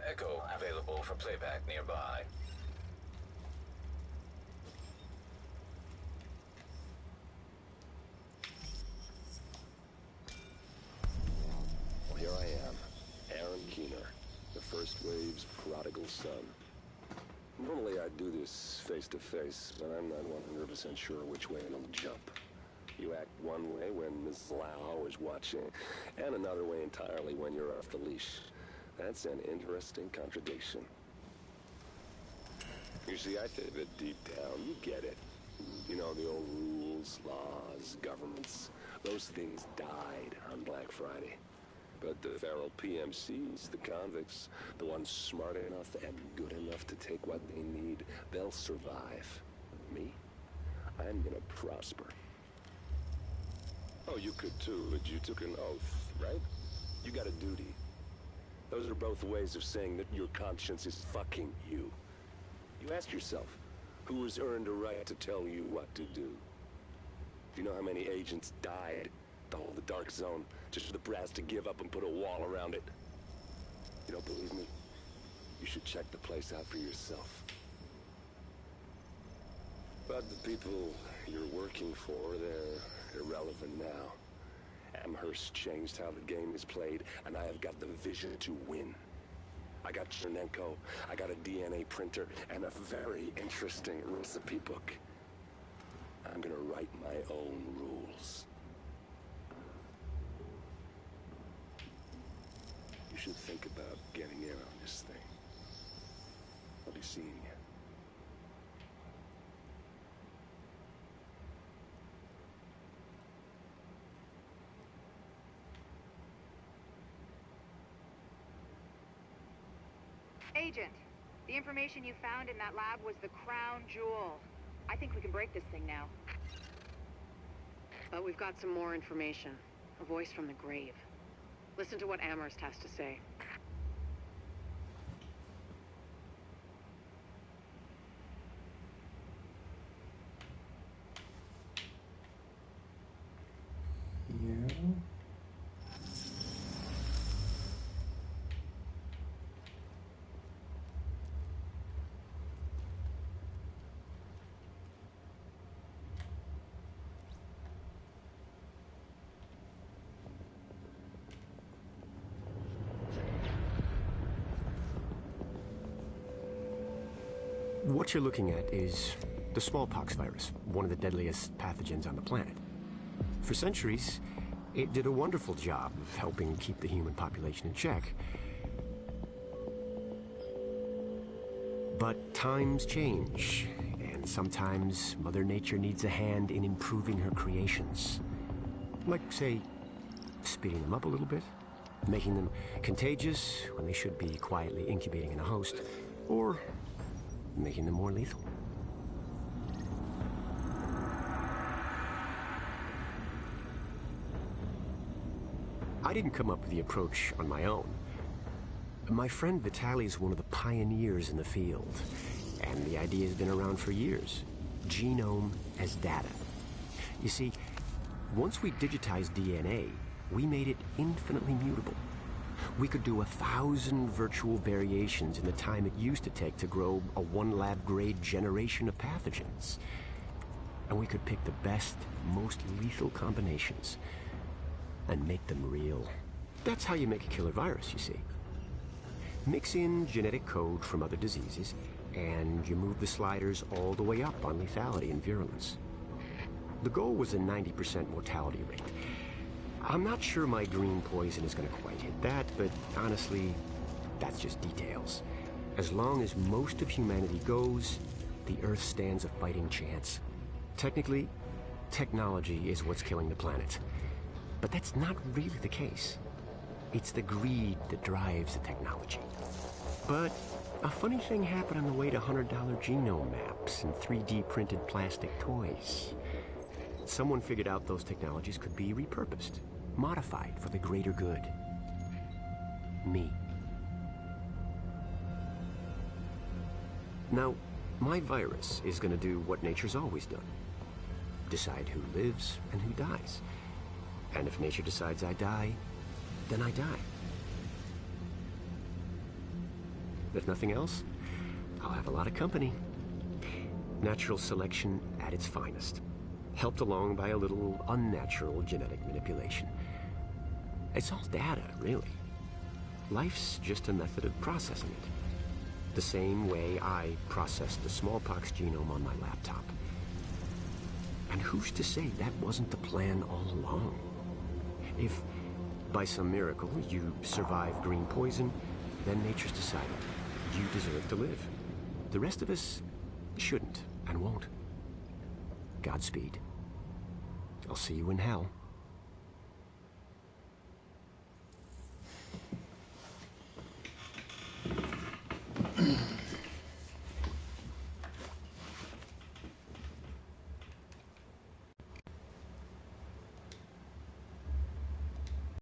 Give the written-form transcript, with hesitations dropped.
Echo available for playback nearby. Well, here I am, Aaron Keener, the First Wave's prodigal son. Normally I'd do this face-to-face, but I'm not 100% sure which way it'll jump. You act one way when Ms. Lau is watching, and another way entirely when you're off the leash. That's an interesting contradiction. You see, I think that deep down, you get it. You know, the old rules, laws, governments. Those things died on Black Friday. But the feral PMCs, the convicts, the ones smart enough and good enough to take what they need, they'll survive. Me? I'm gonna prosper. Oh, you could too, but you took an oath, right? You got a duty. Those are both ways of saying that your conscience is fucking you. You ask yourself, who has earned a right to tell you what to do? Do you know how many agents died to hold the Dark Zone, just for the brass to give up and put a wall around it? You don't believe me? You should check the place out for yourself. But the people you're working for, they're irrelevant now. Amherst changed how the game is played, and I have got the vision to win. I got Chernenko, I got a DNA printer, and a very interesting recipe book. I'm gonna write my own rules. You should think about getting in on this thing. I'll be seeing you. Agent, the information you found in that lab was the crown jewel. I think we can break this thing now. But we've got some more information. A voice from the grave. Listen to what Amherst has to say. Yeah. What you're looking at is the smallpox virus, one of the deadliest pathogens on the planet. For centuries, it did a wonderful job of helping keep the human population in check. But times change, and sometimes Mother Nature needs a hand in improving her creations. Like, say, speeding them up a little bit, making them contagious when they should be quietly incubating in a host, or making them more lethal. I didn't come up with the approach on my own. My friend Vitaly is one of the pioneers in the field, and the idea has been around for years. Genome as data. You see, once we digitized DNA, we made it infinitely mutable. We could do 1,000 virtual variations in the time it used to take to grow a one-lab-grade generation of pathogens. And we could pick the best, most lethal combinations and make them real. That's how you make a killer virus, you see. Mix in genetic code from other diseases, and you move the sliders all the way up on lethality and virulence. The goal was a 90% mortality rate. I'm not sure my green poison is going to quite hit that, but honestly, that's just details. As long as most of humanity goes, the Earth stands a fighting chance. Technically, technology is what's killing the planet. But that's not really the case. It's the greed that drives the technology. But a funny thing happened on the way to $100 genome maps and 3D printed plastic toys. Someone figured out those technologies could be repurposed, modified for the greater good. Me. Now, my virus is going to do what nature's always done. Decide who lives and who dies. And if nature decides I die, then I die. If nothing else, I'll have a lot of company. Natural selection at its finest, helped along by a little unnatural genetic manipulation. It's all data, really. Life's just a method of processing it. The same way I processed the smallpox genome on my laptop. And who's to say that wasn't the plan all along? If, by some miracle, you survive green poison, then nature's decided you deserve to live. The rest of us shouldn't and won't. Godspeed. I'll see you in hell.